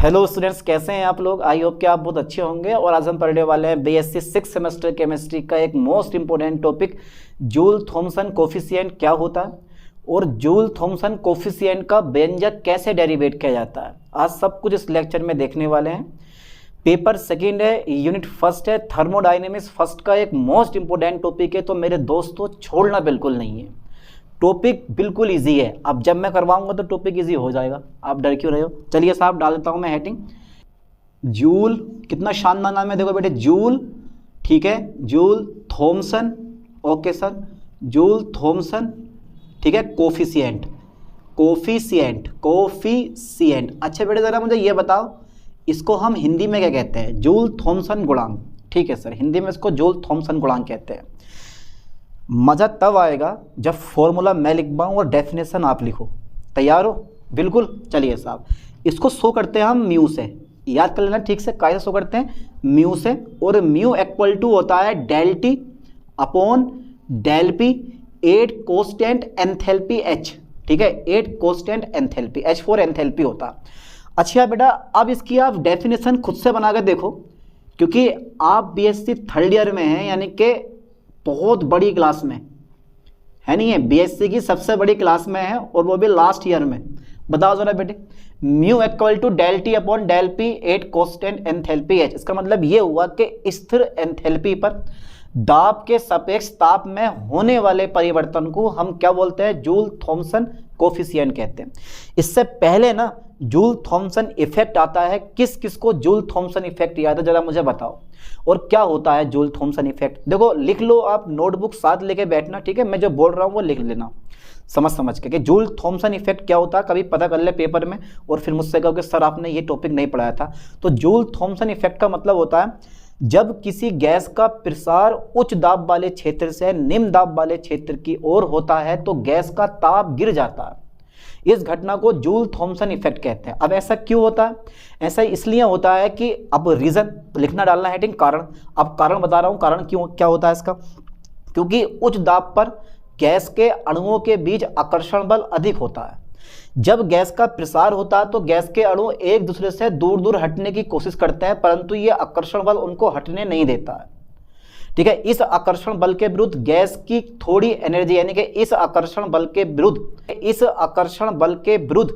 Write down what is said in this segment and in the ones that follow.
Hello students, कैसे हैं आप लोग। आई होप कि आप बहुत अच्छे होंगे। और आज हम पढ़ने वाले हैं बीएससी 6 सेमेस्टर केमिस्ट्री का एक most important topic, Joule Thomson coefficient क्या होता है और जूल थॉमसन कोफिशिएंट का व्यंजक कैसे डेरिवेट किया जाता है। आज सब कुछ इस लेक्चर में देखने वाले हैं। पेपर सेकंड है, यूनिट फर्स्ट है, थर्मोडायनेमिक्स फर्स्ट का एक मोस्ट इंपॉर्टेंट टॉपिक है। तो मेरे दोस्तों छोड़ना बिल्कुल नहीं है, टॉपिक बिल्कुल इजी है। अब जब मैं करवाऊंगा तो टॉपिक इजी हो जाएगा, आप डर क्यों रहे हो। चलिए साहब डाल देता हूं मैं हेडिंग। जूल, कितना शानदार नाम है, देखो बेटे जूल, ठीक है, Joule Thomson, okay sir, Joule Thomson, ठीक है, कोफिशिएंट, कोफिशिएंट, कोफिशिएंट। अच्छा बेटे ज़रा मुझे ये बताओ, इसको हम हिंदी में क्या कहते हैं। जूल थॉमसन गुणांक, ठीक है सर, हिंदी में इसको जूल थॉमसन गुणांक कहते हैं। मज़ा तब आएगा जब फॉर्मूला मैं लिख पाऊँ और डेफिनेशन आप लिखो। तैयार हो? बिल्कुल। चलिए साहब, इसको शो करते हैं हम म्यू से, याद कर लेना ठीक से, कैसे शो करते हैं, म्यू से। और म्यू इक्वल टू होता है del T upon del P 8 constant enthalpy H, ठीक है, 8 constant enthalpy H for enthalpy होता है। अच्छा बेटा, अब इसकी आप डेफिनेशन खुद से बना कर देखो, क्योंकि आप बीएससी थर्ड ईयर में हैं, यानी कि बहुत बड़ी क्लास में है, नहीं है, बीएससी की सबसे बड़ी क्लास में है और वो भी लास्ट ईयर में। बताओ जरा बेटे, mu equal to del T upon del P 8 constant enthalpy H. इसका मतलब ये हुआ कि स्थिर एंथैल्पी पर दाब के सापेक्ष ताप में होने वाले परिवर्तन को हम क्या बोलते हैं, जूल थॉमसन कोफिशिएंट कहते हैं। इससे पहले ना जूल थॉमसन इफेक्ट आता है, किस किस को जूल थॉमसन इफेक्ट याद है, जरा मुझे बताओ। और क्या होता है जूल थॉमसन इफेक्ट, देखो लिख लो, आप नोटबुक साथ लेके बैठना, ठीक है, मैं जो बोल रहा हूँ वो लिख लेना समझ के कि जूल थॉमसन इफेक्ट क्या होता है, कभी पता कर ले पेपर में और फिर मुझसे कहो कि सर आपने ये टॉपिक नहीं पढ़ाया था। तो जूल थॉमसन इफेक्ट का मतलब होता है जब किसी गैस का प्रसार उच्च दाब वाले क्षेत्र से निम्न दाब वाले क्षेत्र की ओर होता है तो गैस का ताप गिर जाता है। इस घटना को जूल थॉमसन इफेक्ट कहते हैं। अब ऐसा क्यों होता है, ऐसा इसलिए होता है कि अब रीजन लिखना डालना हेडिंग कारण। अब कारण बता रहा हूं, कारण क्यों क्या होता है इसका, क्योंकि उच्च दाब पर गैस के अणुओं के बीच आकर्षण बल अधिक होता है। जब गैस का प्रसार होता है तो गैस के अणु एक दूसरे से दूर दूर हटने की कोशिश करते हैं, परंतु ये आकर्षण बल उनको हटने नहीं देता है, ठीक है। इस आकर्षण बल के विरुद्ध गैस की थोड़ी एनर्जी, यानी कि इस आकर्षण बल के विरुद्ध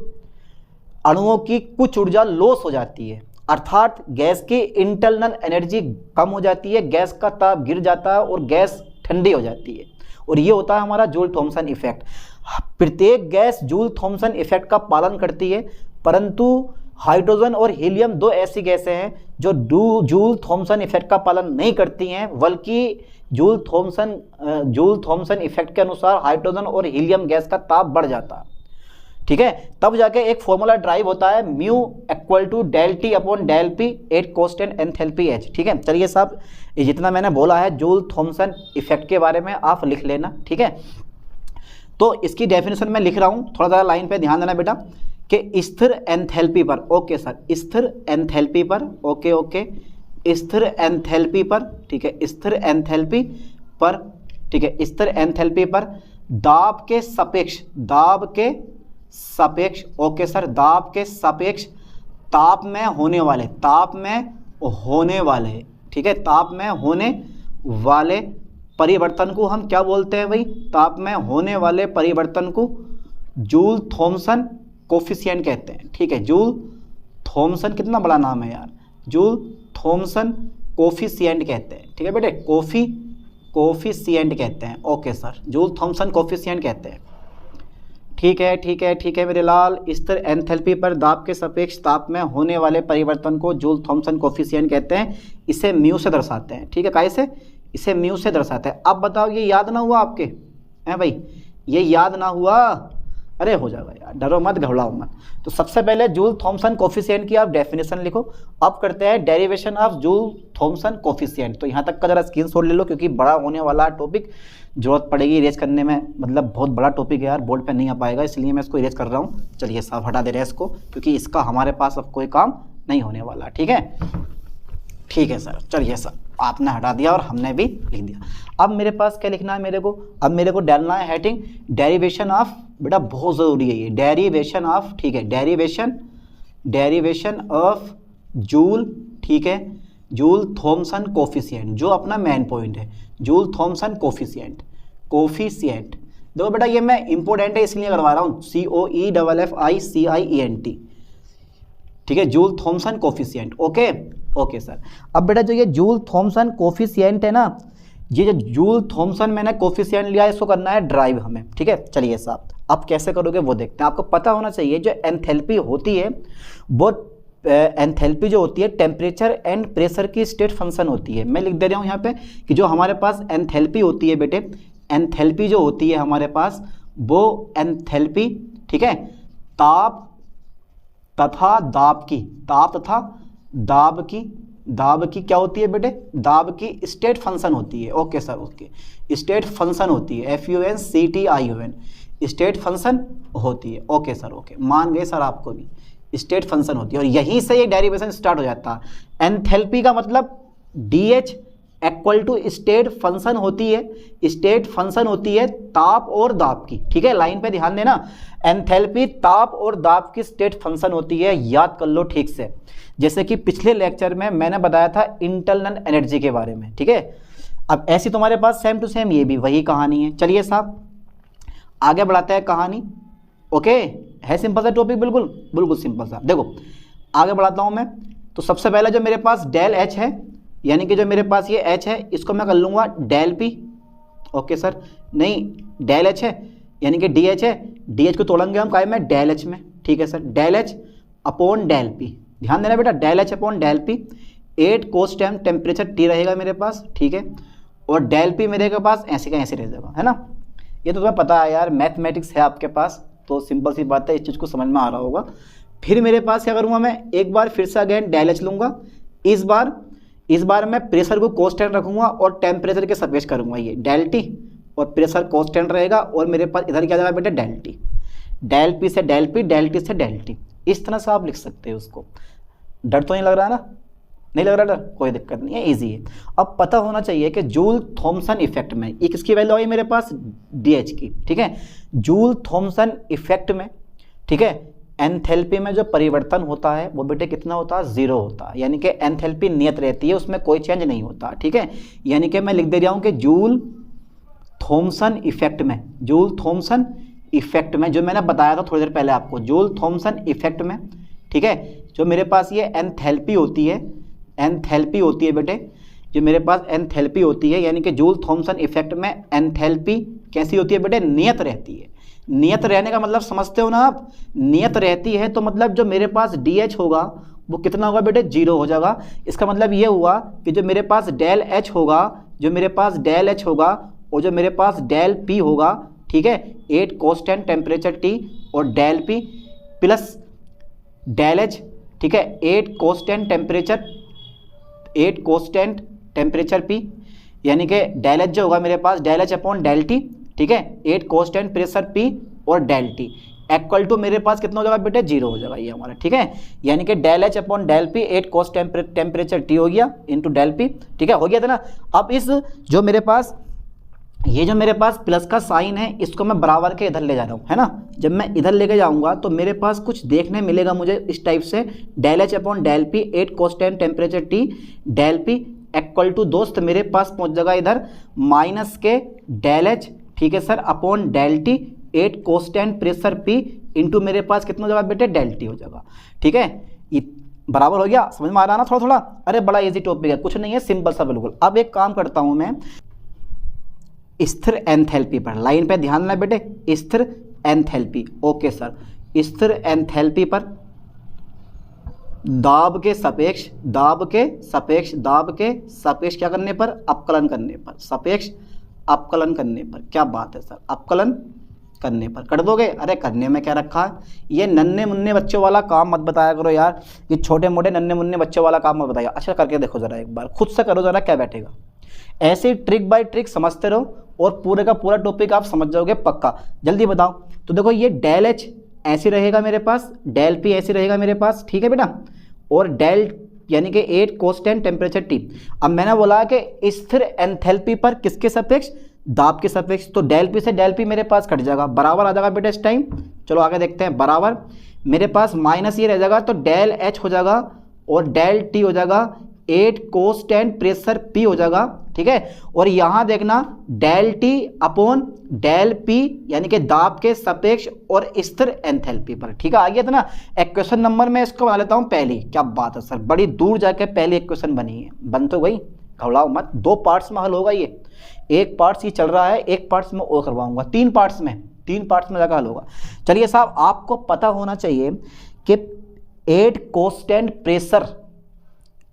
अणुओं की कुछ ऊर्जा लॉस हो जाती है, अर्थात गैस की इंटरनल एनर्जी कम हो जाती है, गैस का ताप गिर जाता है और गैस ठंडी हो जाती है। और ये होता है हमारा जूल थॉमसन इफेक्ट। प्रत्येक गैस जूल थॉमसन इफेक्ट का पालन करती है, परंतु हाइड्रोजन और हीलियम दो ऐसी गैसें हैं जो जूल थॉमसन इफेक्ट का पालन नहीं करती हैं, बल्कि जूल थॉमसन इफेक्ट के अनुसार हाइड्रोजन और हीलियम गैस का ताप बढ़ जाता है, ठीक है। तब जाके एक फॉर्मूला ड्राइव होता है, mu equal to del T upon del P 8 constant enthalpy H, ठीक है। चलिए साहब, ये जितना मैंने बोला है जूल थॉमसन इफेक्ट के बारे में आप लिख लेना, ठीक है। तो इसकी डेफिनेशन मैं लिख रहा हूँ, थोड़ा ज़रा लाइन पे ध्यान देना बेटा, कि स्थिर एंथैल्पी पर, ओके सर, स्थिर एंथैल्पी पर, ओके, स्थिर एंथैल्पी पर, ठीक है, स्थिर एंथैल्पी पर, ठीक है, स्थिर एंथैल्पी पर दाब के सापेक्ष, ओके सर, दाब के सापेक्ष ताप में होने वाले, ठीक है, ताप में होने वाले परिवर्तन को हम क्या बोलते हैं भाई, ताप में होने वाले परिवर्तन को जूल थॉमसन कोफिशिएंट कहते हैं, ठीक है। जूल थॉमसन, कितना बड़ा नाम है यार, जूल थॉमसन कोफिशिएंट कहते हैं, ठीक है बेटे, कोफिशिएंट कहते हैं, okay sir, Joule Thomson coefficient कहते हैं, ठीक है मेरे लाल। स्थिर एंथैल्पी पर दाब के सापेक्ष ताप में होने वाले परिवर्तन को जूल थॉमसन कोफिशिएंट कहते हैं। इसे म्यू से दर्शाते हैं, ठीक है, कैसे, इसे म्यू से दर्शाते हैं। अब बताओ, ये याद ना हुआ आपके हैं भाई, ये याद ना हुआ, अरे हो जाएगा यार, डरो मत, घबराओ मत। तो सबसे पहले जूल थॉमसन कोफिशिएंट की आप डेफिनेशन लिखो। अब करते हैं derivation of Joule Thomson coefficient. तो यहाँ तक का जरा स्क्रीनशॉट ले लो, क्योंकि बड़ा होने वाला टॉपिक, जरूरत पड़ेगी इरेज करने में, मतलब बहुत बड़ा टॉपिक है यार, बोर्ड पे नहीं आ पाएगा, इसलिए मैं इसको इरेज कर रहा हूँ। चलिए साहब हटा दे रहे हैं इसको, क्योंकि इसका हमारे पास अब कोई काम नहीं होने वाला, ठीक है सर। चलिए सर, आपने हटा दिया और हमने भी लिख दिया। अब मेरे पास क्या लिखना है मेरे को, अब मेरे को डालना है हेडिंग डेरिवेशन ऑफ, बेटा बहुत ज़रूरी है ये, डेरिवेशन ऑफ, ठीक है, डेरिवेशन ऑफ जूल, ठीक है, जूल थॉमसन कोफिशिएंट, जो अपना मेन पॉइंट है, जूल थॉमसन कोफिशिएंट, कोफिशिएंट। देखो बेटा ये मैं इंपॉर्टेंट है इसलिए करवा रहा हूँ, COEFFICIENT, ठीक है, Joule Thomson coefficient. Okay okay sir. अब बेटा जो ये जूल थॉमसन कोफिशिएंट है ना, ये जो जूल थॉमसन मैंने कोफिशिएंट लिया, इसको करना है ड्राइव हमें, ठीक है। चलिए साहब आप कैसे करोगे वो देखते हैं। आपको पता होना चाहिए जो एंथैल्पी होती है वो एंथैल्पी जो होती है टेम्परेचर एंड प्रेशर की स्टेट फंक्शन होती है। मैं लिख दे रहा हूँ यहाँ पे कि जो हमारे पास एंथैल्पी होती है बेटे, एंथैल्पी जो होती है हमारे पास वो एंथैल्पी, ठीक है, ताप तथा दाब की, ताप तथा दाब की क्या होती है बेटे, दाब की स्टेट फंक्शन होती है। Okay sir, okay, state function होती है, FUNCTION, स्टेट फंक्शन होती है। ओके सर, ओके, मान गए सर आपको भी, स्टेट फंक्शन होती है। और यहीं से ये डेरिवेशन स्टार्ट हो जाता है। एंथैल्पी का मतलब DH equal to state function होती है, स्टेट फंक्शन होती है ताप और दाब की, ठीक है, लाइन पे ध्यान देना। एंथैल्पी ताप और दाब की स्टेट फंक्शन होती है, याद कर लो ठीक से। जैसे कि पिछले लेक्चर में मैंने बताया था इंटरनल एनर्जी के बारे में, ठीक है। अब ऐसी तुम्हारे पास सेम टू सेम ये भी वही कहानी है। चलिए साहब आगे बढ़ाते हैं कहानी। ओके, है सिंपल सा टॉपिक, बिल्कुल बिल्कुल सिंपल सा। देखो आगे बढ़ाता हूँ मैं। तो सबसे पहले जो मेरे पास डेल H है, यानी कि जो मेरे पास ये H है, इसको मैं कर लूँगा डेल P। ओके सर, नहीं डेल H है यानी कि DH है, DH को तोड़ेंगे हम काय में, डेल H में, ठीक है sir, del H upon del P। ध्यान देना बेटा, del H upon del P, 8 cos time temperature T रहेगा मेरे पास, ठीक है, और डेल P मेरे के पास ऐसे का ऐसे रह जाएगा, है ना। ये तो तुम्हें पता है यार, मैथमेटिक्स है आपके पास, तो सिंपल सी बात है, इस चीज़ को समझ में आ रहा होगा। फिर मेरे पास क्या करूँगा मैं, एक बार फिर से अगेन डेल H लूँगा। इस बार मैं प्रेशर को कांस्टेंट रखूँगा और टेम्परेचर के सापेक्ष करूँगा, ये डेल T और प्रेशर कांस्टेंट रहेगा, और मेरे पास इधर क्या जाएगा बेटा, डेल T, डेल P से डेल P, डेल T से डेल T। इस तरह से आप लिख सकते हो उसको। डर तो नहीं लग रहा ना, नहीं लग रहा डर, कोई दिक्कत नहीं है, इजी है। अब पता होना चाहिए कि जूल थॉमसन इफेक्ट में एक किसकी वैल्यू आई मेरे पास, DH की, ठीक है। जूल थॉमसन इफेक्ट में, ठीक है, एंथैल्पी में जो परिवर्तन होता है वो बेटे कितना होता है, 0 होता है, यानी कि एंथैल्पी नियत रहती है, उसमें कोई चेंज नहीं होता, ठीक है। यानी कि मैं लिख दे रहा हूँ कि जूल थॉमसन इफेक्ट में, जूल थॉमसन इफेक्ट में जो मैंने बताया था थोड़ी देर पहले आपको, जूल थॉमसन इफेक्ट में, ठीक है, जो मेरे पास ये एंथैल्पी होती है, एंथैल्पी होती है बेटे, जो मेरे पास एंथैल्पी होती है, यानी कि जूल थॉमसन इफेक्ट में एंथैल्पी कैसी होती है बेटे, नियत रहती है। नियत रहने का मतलब समझते हो ना आप, नियत रहती है तो मतलब जो मेरे पास DH होगा वो कितना होगा बेटे, 0 हो जाएगा। इसका मतलब ये हुआ कि जो मेरे पास डेल H होगा, जो मेरे पास डेल H होगा और जो मेरे पास डेल P होगा, ठीक है, 8 कांस्टेंट टेम्परेचर T और del P plus del H, ठीक है, 8 कांस्टेंट टेम्परेचर P, यानी कि डेल H जो होगा मेरे पास, del H upon del T, ठीक है, 8 कांस्टेंट प्रेशर P और डेल T इक्वल टू मेरे पास कितना हो जाएगा बेटे, 0 हो जाएगा ये हमारा, ठीक है। यानी कि del H upon del P 8 cos temperature T हो गया इंटू डेल P, ठीक है, हो गया था ना। अब इस जो मेरे पास ये जो मेरे पास प्लस का साइन है, इसको मैं बराबर के इधर ले जा रहा हूँ, है ना। जब मैं इधर लेके जाऊँगा तो मेरे पास कुछ देखने मिलेगा मुझे इस टाइप से, del H upon del P 8 cos temperature T del P equal to दोस्त मेरे पास पहुँच जाएगा इधर माइनस के डेल H, ठीक है sir, upon del T 8 constant pressure P into मेरे पास कितना हो जाएगा बेटे, डेल T हो जाएगा, ठीक है। ये बराबर हो गया, समझ में आ रहा ना थोड़ा थोड़ा। अरे बड़ा इजी टॉपिक है, कुछ नहीं है, सिंपल सा बिल्कुल। अब एक काम करता हूँ मैं, स्थिर एंथैल्पी पर लाइन पे ध्यान देना बेटे, स्थिर एंथैल्पी। ओके सर, स्थिर एंथैल्पी पर दाब के सापेक्ष क्या करने पर, अपकलन करने पर, सापेक्ष अपकलन करने पर। क्या बात है सर, अपकलन करने पर कर दोगे। अरे करने में क्या रखा है, ये नन्हे मुन्ने बच्चों वाला काम मत बताया करो यार, ये छोटे मोटे नन्हे मुन्ने बच्चों वाला काम मत बताइए। अच्छा करके देखो जरा, एक बार खुद से करो जरा, क्या बैठेगा। ऐसे ट्रिक बाय ट्रिक समझते रहो और पूरे का पूरा टॉपिक आप समझ जाओगे पक्का। जल्दी बताओ। तो देखो ये डेल H ऐसे रहेगा मेरे पास, डेल P ऐसे रहेगा मेरे पास, ठीक है बेटा, और डेल यानी कि 8 कांस्टेंट टेम्परेचर T। अब मैंने बोला कि स्थिर एंथैल्पी पर किसके सापेक्ष, दाब के सापेक्ष, तो डेल पी से डेल पी मेरे पास कट जाएगा, बराबर आ जाएगा बेटा इस टाइम। चलो आगे देखते हैं, बराबर मेरे पास माइनस ये रह जाएगा, तो डेल एच हो जाएगा और डेल टी हो जाएगा 8 कांस्टेंट प्रेशर पी हो जाएगा, ठीक है। और यहाँ देखना del T upon del P यानी कि दाब के सापेक्ष और स्थिर एंथैल्पी पर, ठीक है। आ गया था ना। इक्वेशन नंबर में इसको बना लेता हूँ पहली। क्या बात है सर, बड़ी दूर जाके पहली इक्वेशन बनी है, बन तो गई, घबराओ मत, 2 पार्ट्स में हल होगा ये। एक पार्ट्स ये चल रहा है, एक पार्ट्स में और करवाऊंगा, 3 पार्ट्स में जाकर हल होगा। चलिए साहब, आपको पता होना चाहिए कि 8 कांस्टेंट प्रेशर,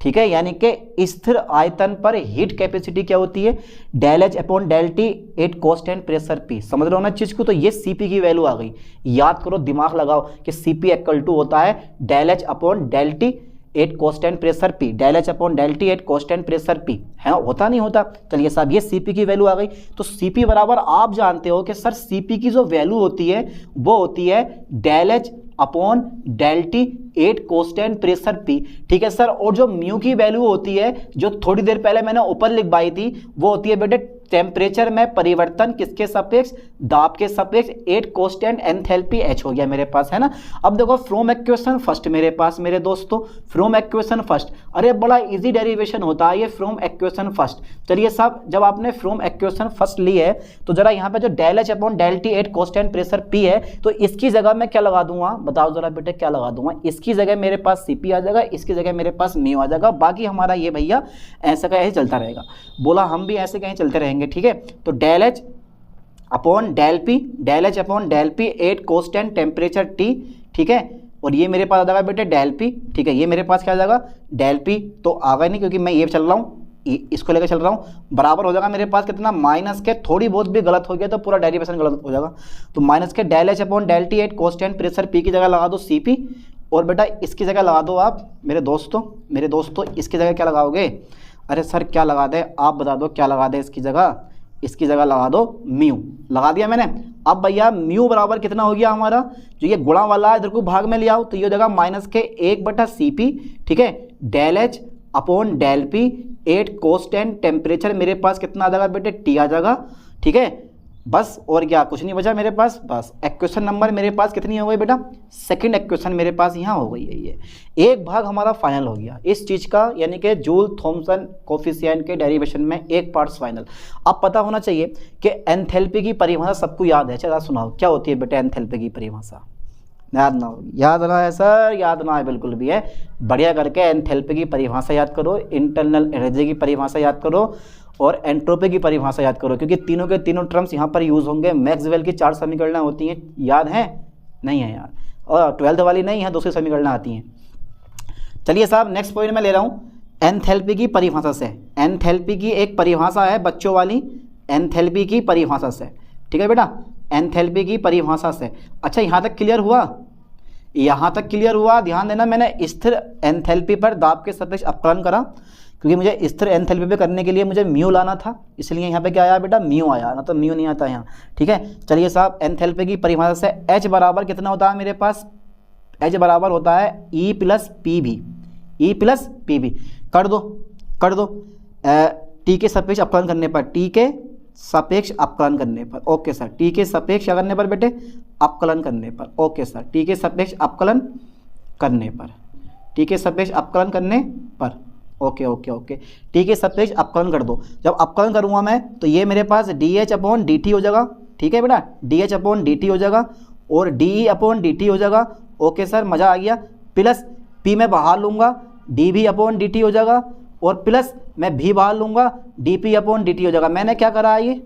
ठीक है, यानी कि स्थिर आयतन पर हीट कैपेसिटी क्या होती है, del H upon del T 8 constant pressure P. समझ रहे हो ना चीज को। तो ये सीपी की वैल्यू आ गई, याद करो, दिमाग लगाओ कि सीपी इक्वल टू होता है del H upon del T 8 constant pressure P, del H upon del T 8 constant pressure P, है होता नहीं होता। चलिए साहब, ये सीपी की वैल्यू आ गई। तो सीपी बराबर आप जानते हो कि सर सीपी की जो वैल्यू होती है वो होती है del H upon del T 8 constant pressure P, ठीक है सर। और जो म्यू की वैल्यू होती है, जो थोड़ी देर पहले मैंने ऊपर लिखवाई थी, वो होती है बेटे टेम्परेचर में परिवर्तन किसके सापेक्ष, दाब के सापेक्ष 8 कांस्टेंट एंथैल्पी एच हो गया मेरे पास, है ना। अब देखो फ्रॉम इक्वेशन फर्स्ट मेरे पास, मेरे दोस्तों फ्रॉम इक्वेशन फर्स्ट, अरे बड़ा इजी डेरिवेशन होता है ये फ्रॉम इक्वेशन फर्स्ट। चलिए साहब, जब आपने फ्रॉम इक्वेशन फर्स्ट ली है तो जरा यहाँ पे जो del H upon del T 8 constant pressure P है, तो इसकी जगह मैं क्या लगा दूंगा, बताओ जरा बेटे क्या लगा दूंगा। इसकी जगह मेरे पास सीपी आ जाएगा, इसकी जगह मेरे पास म्यू आ जाएगा। बाकी हमारा ये भैया ऐसा का ऐसे चलता रहेगा, बोला हम भी ऐसे कहीं चलते रहेंगे, ठीक है। तो del H upon del P, del H upon del P 8 constant temperature T, ठीक है। और ये मेरे पास आ जाएगा बेटे डेल पी, ठीक है। ये मेरे पास क्या आ जाएगा डेल पी, तो आ गया नहीं क्योंकि मैं ये चल रहा हूँ, इसको लेकर चल रहा हूँ, बराबर हो जाएगा मेरे पास कितना, माइनस के, थोड़ी बहुत भी गलत हो गया तो पूरा डेरिवेशन गलत हो जाएगा। तो माइनस के del H upon del T 8 constant pressure P की जगह लगा दो सीपी, और बेटा इसकी जगह लगा दो आप मेरे दोस्तों इसकी जगह क्या लगाओगे, अरे सर क्या लगा दे, आप बता दो क्या लगा दे इसकी जगह लगा दो म्यू, लगा दिया मैंने। अब भैया म्यू बराबर कितना हो गया हमारा, जो ये गुणा वाला इधर को भाग में ले आओ, तो ये हो जाएगा माइनस के 1/CP, ठीक है। Del H upon del P 8 constant temperature मेरे पास कितना आ जाएगा बेटे, टी आ जाएगा, ठीक है। बस और क्या, कुछ नहीं बचा मेरे पास। बस इक्वेशन नंबर मेरे पास कितनी हो गई बेटा, सेकंड इक्वेशन मेरे पास यहाँ हो गई है। ये एक भाग हमारा फाइनल हो गया इस चीज़ का, यानी कि जूल थॉमसन कोफिशिएंट के डेरिवेशन में एक पार्ट फाइनल। अब पता होना चाहिए कि एंथैल्पी की परिभाषा सबको याद है, चला सुनाओ क्या होती है बेटा एंथैल्पी की परिभाषा। याद ना हो, याद ना है सर, याद ना है बिल्कुल भी है, बढ़िया करके एंथैल्पी की परिभाषा याद करो, इंटरनल एनर्जी की परिभाषा याद करो और एंट्रोपी की परिभाषा याद करो, क्योंकि तीनों के तीनों टर्म्स यहाँ पर यूज़ होंगे। मैक्सवेल की 4 समीकरणें होती हैं, याद है नहीं है यार, और 12th वाली नहीं है, दूसरी समीकरणें आती हैं। चलिए साहब, नेक्स्ट पॉइंट मैं ले रहा हूँ एंथैल्पी की परिभाषा से। एंथैल्पी की एक परिभाषा है बच्चों वाली, एंथैल्पी की परिभाषा से, ठीक है बेटा, एंथैल्पी की परिभाषा से। अच्छा यहाँ तक क्लियर हुआ, यहाँ तक क्लियर हुआ। ध्यान देना, मैंने स्थिर एंथैल्पी पर दाब के सापेक्ष अपकलन करा, क्योंकि मुझे स्थिर एंथैल्पी पे करने के लिए मुझे म्यू लाना था, इसलिए यहाँ पे क्या आया बेटा, म्यू आया, ना तो म्यू नहीं आता यहाँ, ठीक है। चलिए साहब, एंथैल्पी की परिभाषा से H बराबर कितना होता है मेरे पास, H बराबर होता है E प्लस पी भी, E प्लस पी भी। कर दो टी के सापेक्ष अपकलन करने पर, टी के सापेक्ष अपकलन करने पर, ओके सर। टी के सापेक्ष क्या करने पर बेटे, अपकलन करने पर, ओके सर। टी के सापेक्ष अपकलन करने पर, टी के सापेक्ष अपकलन करने पर, ओके। टी के सापेक्ष अपकलन कर दो। जब अपकलन करूँगा मैं तो ये मेरे पास D H upon D T हो जाएगा, ठीक है बेटा, D H upon D T हो जाएगा और D E upon D T हो जाएगा, ओके सर, मज़ा आ गया। प्लस पी में बाहर लूँगा, डी भी अपॉन डी टी हो जाएगा, और प्लस मैं भी बाहर लूँगा, D P upon D T हो जाएगा। मैंने क्या करा, ये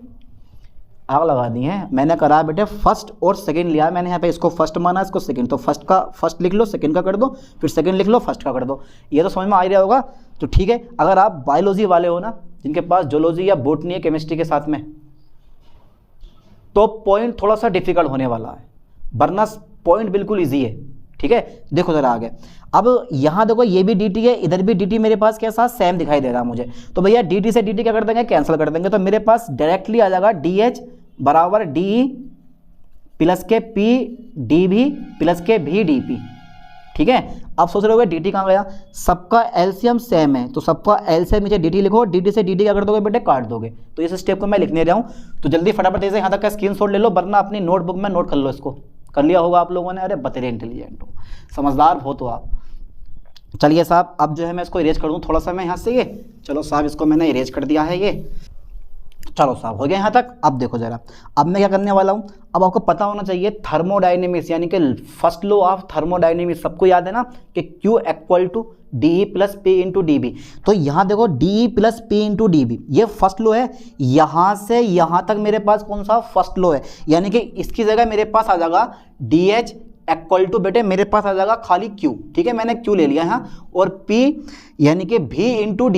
आग लगा दी है, मैंने करा बेटे फर्स्ट और सेकंड लिया, मैंने यहाँ पे इसको फर्स्ट माना, इसको सेकंड, तो फर्स्ट का फर्स्ट लिख लो, सेकंड का कर दो, फिर सेकंड लिख लो, फर्स्ट का कर दो। ये तो समझ में आ ही रहा होगा, तो ठीक है। अगर आप बायोलॉजी वाले हो ना, जिनके पास जूलॉजी या बॉटनी है केमिस्ट्री के साथ में, तो पॉइंट थोड़ा सा डिफिकल्ट होने वाला है, वरना पॉइंट बिल्कुल ईजी है, ठीक है। देखो जरा आगे, अब यहाँ देखो ये भी dt है, इधर भी dt मेरे पास के साथ सेम दिखाई दे रहा है मुझे, तो भैया dt से dt क्या कर देंगे, कैंसिल कर देंगे, तो मेरे पास डायरेक्टली आ जाएगा dh बराबर डी प्लस के पी डी भी प्लस के भी डी पी, ठीक है। अब सोच रहे होगे dt कहाँ गया, सबका एलसीएम सेम है तो सबका एलसीएम नीचे dt लिखो, dt से dt क्या कर दोगे बेटे, काट दोगे। तो इस स्टेप को मैं लिखने रहा हूँ, तो जल्दी फटाफट से यहाँ तक का स्क्रीनशॉट ले लो, वरना अपनी नोटबुक में नोट कर लो। इसको कर लिया होगा आप लोगों ने, अरे बतेरे इंटेलिजेंट हो, समझदार हो तो आप। चलिए साहब, अब जो है मैं इसको इरेज कर दूँ थोड़ा सा मैं यहाँ से ये, चलो साहब इसको मैंने इरेज कर दिया है ये, चलो साहब हो गया यहाँ तक। अब देखो जरा, अब मैं क्या करने वाला हूँ, अब आपको पता होना चाहिए थर्मोडायनेमिक्स यानी कि फर्स्ट लॉ ऑफ थर्मोडायनेमिक्स सबको याद है ना कि Q equal to D plus P into D B. तो यहाँ देखो D plus P into D B ये फर्स्ट लॉ है, यहाँ से यहाँ तक मेरे पास कौन सा फर्स्ट लॉ है, यानी कि इसकी जगह मेरे पास आ जाएगा डी एच इक्वल टू बेटे मेरे पास आ जाएगा खाली Q, ठीक है, मैंने Q ले लिया यहाँ, और P यानी कि V इंटू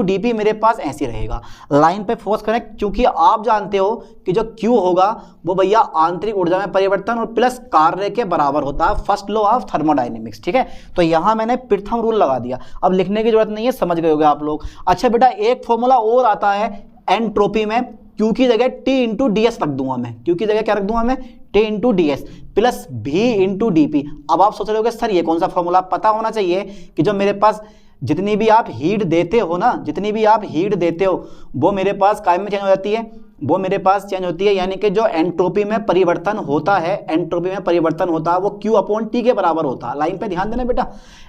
डी पी मेरे पास ऐसे रहेगा। लाइन पे फोर्स करें, क्योंकि आप जानते हो कि जो Q होगा वो भैया आंतरिक ऊर्जा में परिवर्तन और प्लस कार्य के बराबर होता है, फर्स्ट लॉ ऑफ थर्मोडायनेमिक्स, ठीक है। तो यहाँ मैंने प्रथम रूल लगा दिया, अब लिखने की जरूरत नहीं है, समझ गए होगे आप लोग। अच्छा बेटा, एक फॉर्मूला और आता है एंट्रोपी में, Q की जगह T इंटू डी एस रख दूंगा मैं, Q की जगह क्या रख दूंगा मैं, T into D S plus V into D P. अब आप सोच रहे होगे सर ये कौन सा फॉर्मूला, पता होना चाहिए कि जो मेरे पास जितनी भी आप हीट देते हो ना, जितनी भी आप हीट देते हो वो मेरे पास काय में चेंज हो जाती है, वो मेरे पास चेंज होती है, यानी कि जो एंट्रोपी में परिवर्तन होता है, एंट्रोपी में परिवर्तन होता है वो Q अपॉन T के बराबर होता है। लाइन पे ध्यान देना बेटा,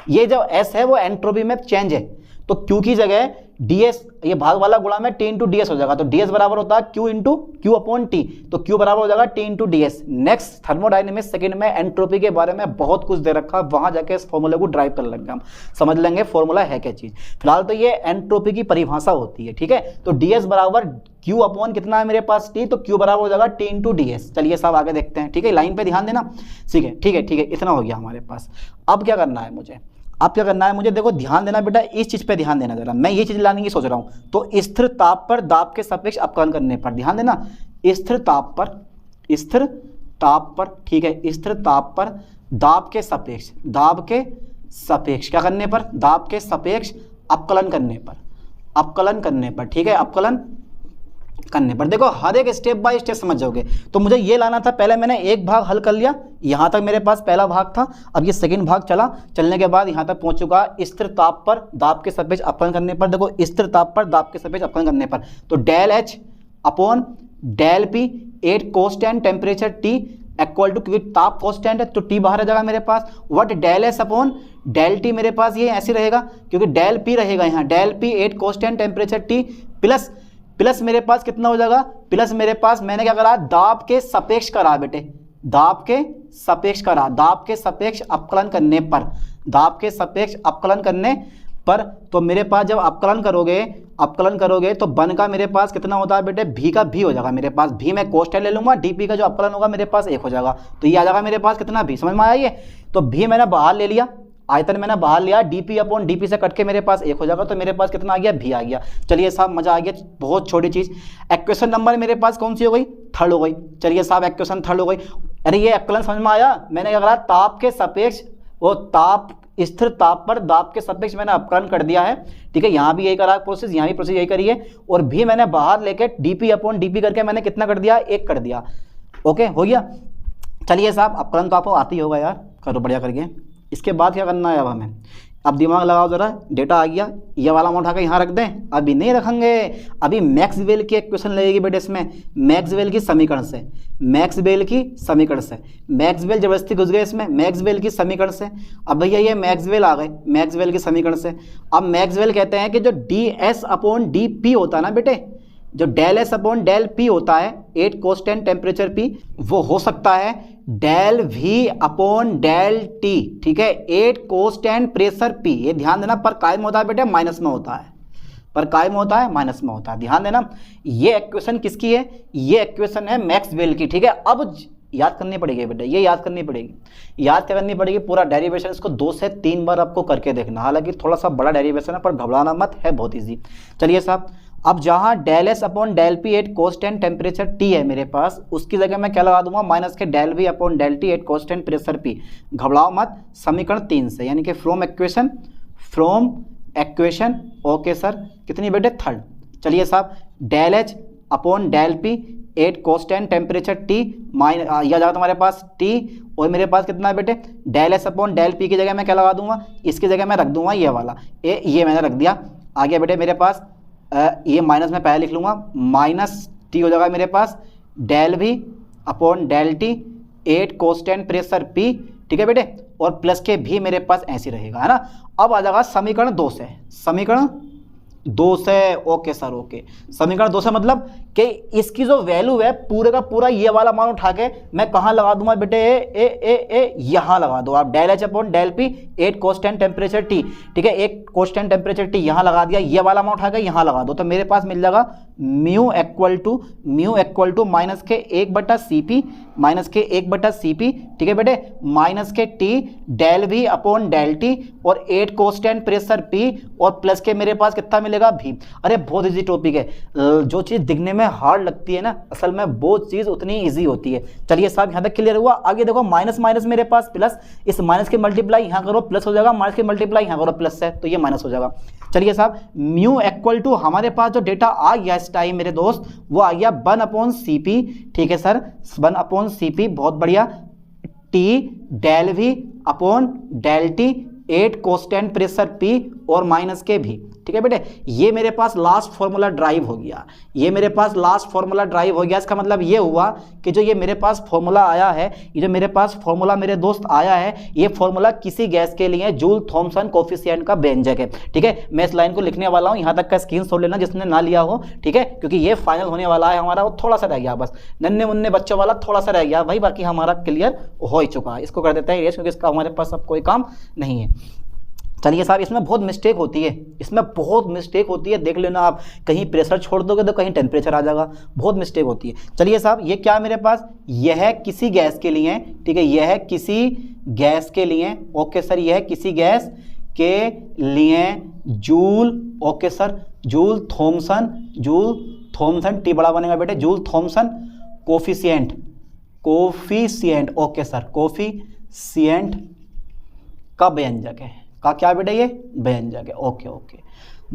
ये जो S है वो एंट्रोपी में चेंज है, तो Q की जगह ds, ये भाग वाला गुणा में T इंटू डी एस हो जाएगा, तो ds बराबर होता है Q into Q upon T, तो Q बराबर हो जाएगा T into D S. Next thermodynamics second में एंट्रोपी के बारे में बहुत कुछ दे रखा है, वहां जाके इस फॉर्मूले को ड्राइव कर लेंगे हम, समझ लेंगे फॉर्मूला है क्या चीज। फिलहाल तो ये एंट्रोपी की परिभाषा होती है, ठीक है। तो ds बराबर Q अपॉन कितना है मेरे पास T, तो Q बराबर हो जाएगा T इंटू डी एस। चलिए साहब आगे देखते हैं, ठीक है, लाइन पे ध्यान देना, ठीक है ठीक है ठीक है, इतना हो गया हमारे पास। अब क्या करना है मुझे, अब क्या करना है मुझे, देखो ध्यान देना बेटा, इस चीज पे ध्यान देना जरा, मैं ये चीज लाने की सोच रहा हूं। तो स्थिर ताप पर दाब के सापेक्ष अपकलन करने पर ध्यान देना, स्थिर ताप पर, ठीक है, स्थिर ताप पर दाब के सापेक्ष, क्या करने पर, दाब के सापेक्ष अपकलन करने पर, ठीक है, अपकलन करने पर। देखो हर एक स्टेप बाय स्टेप समझ जाओगे। तो मुझे ये लाना था, पहले मैंने एक भाग हल कर लिया, यहाँ तक मेरे पास पहला भाग था, अब ये सेकंड भाग चलने के बाद यहाँ तक पहुँच चुका स्थिर ताप पर दाब के सापेक्ष अपकलन करने पर। देखो स्थिर ताप पर दाब के सापेक्ष अपकलन करने पर, तो del H upon del P at constant temperature T equal to, क्योंकि ताप कांस्टेंट है तो T बाहर आ जाएगा मेरे पास, what del S upon del T मेरे पास ये ऐसे रहेगा, क्योंकि डेल P रहेगा यहाँ, del P at constant temperature T plus मेरे पास कितना हो जाएगा, प्लस मेरे पास मैंने क्या करा, दाब के सापेक्ष करा बेटे, दाब के सापेक्ष करा, दाब के सापेक्ष अपकलन करने पर, दाब के सापेक्ष अपकलन करने पर, तो मेरे पास जब अपकलन करोगे तो बन का मेरे पास कितना होता है बेटे, भी का भी हो जाएगा मेरे पास, भी मैं कांस्टेंट ले लूंगा, डीपी का जो अपकलन होगा मेरे पास 1 हो जाएगा, तो ये आ जाएगा मेरे पास कितना, भी। समझ में आया ये, तो भी मैंने बाहर ले लिया, आयतन मैंने बाहर लिया, डीपी अपॉन डीपी से कट के मेरे पास 1 हो जाएगा, तो मेरे पास कितना आ गया, भी आ गया। चलिए साहब मजा आ गया, बहुत छोटी चीज। इक्वेशन नंबर मेरे पास कौन सी हो गई, थर्ड हो गई। चलिए साहब इक्वेशन थर्ड हो गई। अरे ये अपकलन समझ में आया, मैंने क्या करा, ताप के सापेक्ष, वो ताप स्थिर ताप पर दाब के सापेक्ष मैंने अपकलन कर दिया है, ठीक है, यहाँ भी यही करा प्रोसेस, यहाँ भी प्रोसेस यही करी है, और भी मैंने बाहर लेके डीपी अपॉन डीपी करके मैंने कितना कर दिया, 1 कर दिया। ओके हो गया। चलिए साहब अपकलन तो आपको आती ही होगा यार, करो बढ़िया करके। इसके बाद क्या करना है अब हमें, अब दिमाग लगाओ जरा, डेटा आ गया, ये वाला अमाउंट उठा के यहाँ रख दें, अभी नहीं रखेंगे, अभी मैक्सवेल की इक्वेशन लगेगी बेटे इसमें, मैक्सवेल की समीकरण से, मैक्सवेल जबरदस्ती घुस गए इसमें, मैक्सवेल की समीकरण से। अब भैया ये मैक्सवेल आ गए, मैक्सवेल की समीकरण से। अब मैक्सवेल कहते हैं कि जो D S upon D P होता है ना बेटे, जो del S upon del P होता है, 8 कांस्टेंट टेम्परेचर पी, वो हो सकता है del V upon del T, ठीक है, 8 कांस्टेंट प्रेशर पी। ये ध्यान देना, पर काय में होता है बेटे, माइनस में होता है, पर काय में होता है, माइनस में होता है, ध्यान देना। ये इक्वेशन किसकी है, ये इक्वेशन है मैक्सवेल की, ठीक है। अब याद करनी पड़ेगी बेटा, ये याद करनी पड़ेगी, याद क्या करनी पड़ेगी, पूरा डेरिवेशन इसको 2 से 3 बार आपको करके देखना, हालांकि थोड़ा सा बड़ा डेरिवेशन है पर घबराना मत, है बहुत ईजी। चलिए साहब, अब जहां del S upon del P 8 constant temperature T है मेरे पास, उसकी जगह मैं क्या लगा दूंगा, माइनस के del V upon del T 8 constant pressure P. घबराओ मत, समीकरण 3 से, यानी कि फ्रॉम इक्वेशन ओके सर, कितनी बेटे, थर्ड। चलिए साहब, del H upon del P 8 constant temperature T minus यह जाएगा तुम्हारे पास T, और मेरे पास कितना है बेटे del S upon del P की जगह मैं क्या लगा दूंगा, इसकी जगह मैं रख दूंगा ये वाला ये मैंने रख दिया। आ गया बेटे मेरे पास ये माइनस में पहले लिख लूँगा, माइनस T हो जाएगा मेरे पास del V upon del T 8 constant pressure P, ठीक है बेटे, और प्लस के भी मेरे पास ऐसे रहेगा, है ना। अब आ जाएगा समीकरण 2 से, समीकरण 2 से, ओके सर ओके, समीकरण 2 से मतलब कि इसकी जो वैल्यू है पूरे का पूरा ये वाला मान उठा के मैं कहाँ लगा दूंगा बेटे ए यहाँ लगा दो आप, del H upon del P 8 constant temperature T, ठीक है, 8 कांस्टेंट टेम्परेचर T यहाँ लगा दिया, ये वाला मान उठा के यहाँ लगा दो, तो मेरे पास मिल जाएगा म्यू इक्वल टू माइनस के 1/CP माइनस के 1/CP, ठीक है बेटे, माइनस के T del V upon del T और 8 कांस्टेंट प्रेशर P और प्लस के मेरे पास कितना मिलेगा V। अरे बहुत इजी टॉपिक है, जो चीज़ दिखने में हार्ड लगती है ना असल में वो चीज़ उतनी इजी होती है। चलिए साहब यहाँ तक क्लियर हुआ। आगे देखो माइनस माइनस मेरे पास प्लस, इस माइनस के मल्टीप्लाई यहाँ करो प्लस हो जाएगा, माइनस के मल्टीप्लाई यहाँ करो प्लस है तो ये माइनस हो जाएगा। चलिए साहब म्यू इक्वल टू हमारे पास जो डेटा आ गया इस टाइम मेरे दोस्त वो आ गया 1/CP, ठीक है सर 1/CP, बहुत बढ़िया, T del V upon del T 8 constant pressure P और माइनस के भी, ठीक है बेटे। ये मेरे पास लास्ट फॉर्मूला ड्राइव हो गया, ये मेरे पास लास्ट फॉर्मूला ड्राइव हो गया। इसका मतलब ये हुआ कि जो ये मेरे पास फॉर्मूला आया है, ये जो मेरे पास फॉर्मूला मेरे दोस्त आया है, ये फॉर्मूला किसी गैस के लिए जूल थॉमसन कोफिशिएंट का व्यंजक है, ठीक है। मैं इस लाइन को लिखने वाला हूँ, यहाँ तक का स्क्रीनशॉट लेना जिसने ना लिया हो, ठीक है, क्योंकि ये फाइनल होने वाला है हमारा, वो थोड़ा सा रह गया बस, नन्हे मुन्ने बच्चों वाला थोड़ा सा रह गया भाई, बाकी हमारा क्लियर हो ही चुका है। इसको कर देता है रेस क्योंकि इसका हमारे पास अब कोई काम नहीं है। चलिए साहब इसमें बहुत मिस्टेक होती है, इसमें बहुत मिस्टेक होती है, देख लेना आप, कहीं प्रेशर छोड़ दोगे तो कहीं टेम्परेचर आ जाएगा, बहुत मिस्टेक होती है। चलिए साहब ये क्या मेरे पास, यह है किसी गैस के लिए, ठीक है, यह है किसी गैस के लिए, ओके सर, यह है किसी गैस के लिए Joule, okay sir, Joule Thomson T बड़ा बनेगा बेटे, Joule Thomson coefficient, okay sir, coefficient का व्यंजक है, का क्या बेटा ये व्यंजक है, ओके ओके।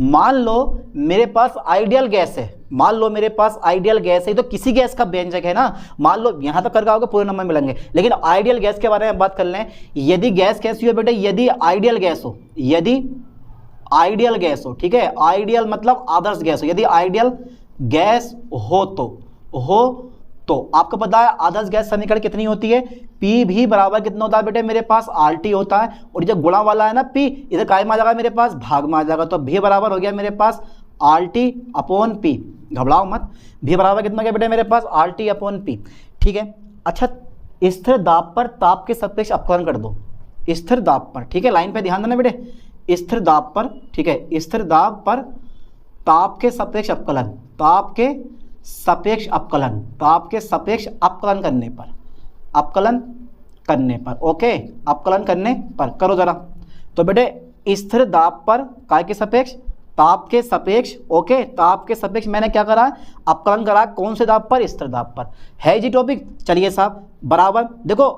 मान लो मेरे पास आइडियल गैस है, मान लो मेरे पास आइडियल गैस है, तो किसी गैस का व्यंजक है ना, मान लो यहां तक कर आओगे पूरे नंबर मिलेंगे, लेकिन आइडियल गैस के बारे में बात कर लें। यदि गैस कैसी हो बेटे, यदि आइडियल गैस हो, यदि आइडियल गैस हो, ठीक है, आइडियल मतलब आदर्श गैस हो, यदि आइडियल गैस हो तो आपको पता है आदर्श गैस समीकरण कितनी होती है, P भी बराबर कितना होता है बेटे मेरे पास RT होता है, और जो गुणा वाला है ना P इधर काय में आ जाएगा मेरे पास भाग में आ जाएगा, तो V बराबर हो गया मेरे पास RT अपॉन P, घबराओ मत, V बराबर कितना गया बेटे मेरे पास RT अपॉन P, ठीक है। अच्छा स्थिर दाब पर ताप के सापेक्ष अपकलन कर दो, स्थिर दाब पर, ठीक है, लाइन पे ध्यान देना बेटे, स्थिर दाब पर, ठीक है, स्थिर दाब पर ताप के सापेक्ष अपकलन, ताप के सापेक्ष अपकलन करने पर, ओके, अपकलन करने पर करो जरा। तो बेटे स्थिर दाब पर काय के सापेक्ष, ताप के सापेक्ष, ओके, ताप के सापेक्ष मैंने क्या करा, अपकलन करा, कौन से दाब पर, स्थिर दाब पर, है जी टॉपिक। चलिए साहब बराबर देखो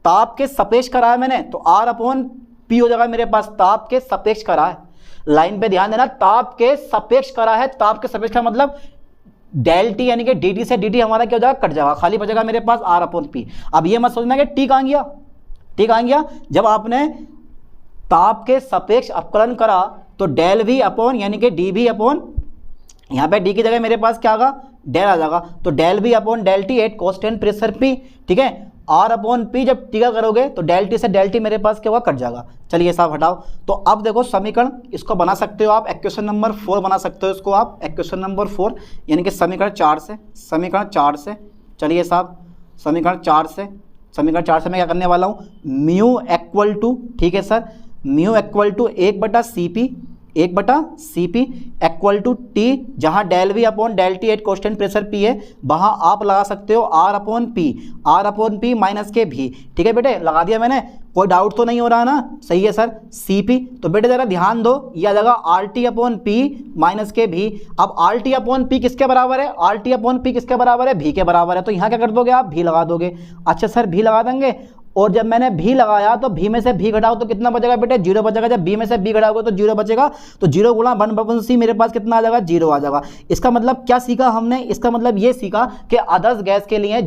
ताप के सापेक्ष करा है मैंने, तो R अपॉन P हो जाएगा मेरे पास, ताप के सापेक्ष करा है, लाइन पे ध्यान देना, ताप के सापेक्ष करा है, ताप के सापेक्ष का मतलब डेल टी यानी कि dt से dt हमारा क्या हो जाएगा, कट जाएगा, खाली बचेगा मेरे पास R अपॉन P। अब ये मत सोचना कि T कहाँ गया, जब आपने ताप के सापेक्ष अपकलन करा तो डेल V अपॉन यानी कि dV अपॉन, यहाँ पे D की जगह मेरे पास क्या आगा, डेल आ जाएगा, तो del V upon del T 8 constant pressure P, ठीक है, R अपॉन P जब टीका करोगे तो डेल T से डेल T मेरे पास क्या होगा, कट जाएगा। चलिए साहब हटाओ, तो अब देखो समीकरण इसको बना सकते हो आप, इक्वेशन नंबर 4 बना सकते हो इसको आप, इक्वेशन नंबर 4 यानी कि समीकरण 4 से, चलिए साहब समीकरण 4 से मैं क्या करने वाला हूँ, म्यू इक्वल टू, ठीक है sir, mu equal to 1/CP equal to T, जहां del V upon del T 8 constant pressure P है, वहां आप लगा सकते हो R अपॉन P माइनस के भी, ठीक है बेटे, लगा दिया मैंने, कोई डाउट तो नहीं हो रहा ना, सही है सर, CP। तो बेटे जरा ध्यान दो, ये आ जाएगा RT अपॉन P माइनस के भी। अब RT अपॉन P किसके बराबर है, RT अपॉन P किसके बराबर है, V के बराबर है, तो यहाँ क्या कर दोगे आप, V लगा दोगे। अच्छा सर V लगा देंगे, और जब मैंने भी लगाया तो भी में से भी घटाओ तो कितना बचेगा बेटे, 0 बचेगा। जब बी में से बी घटाओगे तो 0 बचेगा, तो 0 गुणा 1/c मेरे पास कितना आ जाएगा, 0 आ जाएगा। इसका मतलब क्या सीखा हमने, इसका मतलब ये सीखा कि आदर्श गैस के लिए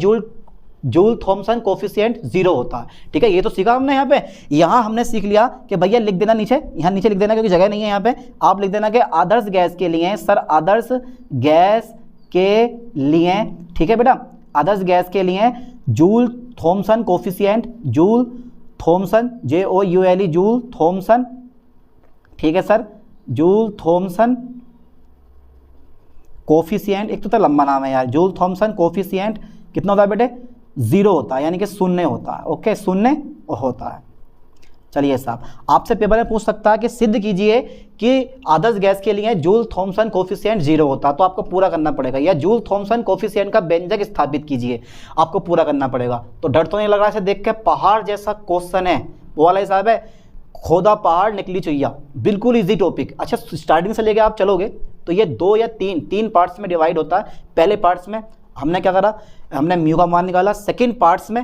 जूल थॉमसन कोफिशिएंट 0 होता है। ठीक है, ये तो सीखा हमने यहाँ पे। यहाँ हमने सीख लिया कि भैया लिख देना नीचे, यहाँ नीचे लिख देना क्योंकि जगह नहीं है यहाँ पे, आप लिख देना कि आदर्श गैस के लिए, सर आदर्श गैस के लिए, ठीक है बेटा, आदर्श गैस के लिए Joule Thomson coefficient, Joule Thomson JOULE, Joule Thomson, ठीक है सर, जूल थॉमसन कोफिशिएंट, एक तो लंबा नाम है यार, जूल थॉमसन कोफिशिएंट कितना होता है बेटे, 0 होता है, यानी कि 0 होता है। ओके, 0 होता है। चलिए साहब, आपसे पेपर में पूछ सकता है कि सिद्ध कीजिए कि आदर्श गैस के लिए जूल थॉमसन कोफिशिएंट 0 होता है, तो आपको पूरा करना पड़ेगा, या जूल थॉमसन कोफिशिएंट का व्यंजक स्थापित कीजिए, आपको पूरा करना पड़ेगा। तो डर तो नहीं लग रहा है देख के, पहाड़ जैसा क्वेश्चन है वो वाला हिसाब है, खोदा पहाड़ निकली चुईया, बिल्कुल इजी टॉपिक। अच्छा, स्टार्टिंग से लेके आप चलोगे तो ये 2 या 3 पार्ट्स में डिवाइड होता है। पहले पार्ट्स में हमने क्या करा, हमने म्यू का मान निकाला। सेकंड पार्ट्स में,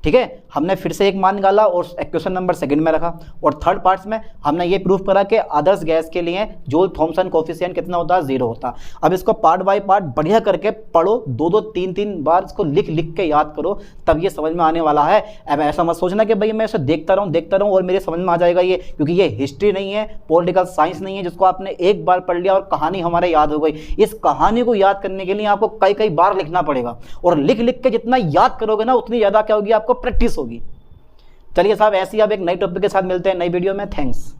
ठीक है, हमने फिर से एक मान निकाला और इक्वेशन नंबर सेकंड में रखा। और थर्ड पार्ट्स में हमने ये प्रूफ करा कि आदर्श गैस के लिए जूल थॉमसन कोफिशिएंट कितना होता है, 0 होता है। अब इसको पार्ट बाय पार्ट बढ़िया करके पढ़ो, 2-2 3-3 बार इसको लिख के याद करो, तब ये समझ में आने वाला है। अब ऐसा मत सोचना कि भाई मैं इसे देखता रहूँ और मेरे समझ में आ जाएगा ये, क्योंकि ये हिस्ट्री नहीं है, पॉलिटिकल साइंस नहीं है जिसको आपने एक बार पढ़ लिया और कहानी हमारे याद हो गई। इस कहानी को याद करने के लिए आपको कई बार लिखना पड़ेगा, और लिख के जितना याद करोगे ना उतनी ज़्यादा क्या होगी, आपको प्रैक्टिस होगी। चलिए साहब, ऐसे ही अब एक नई टॉपिक के साथ मिलते हैं नई वीडियो में। थैंक्स।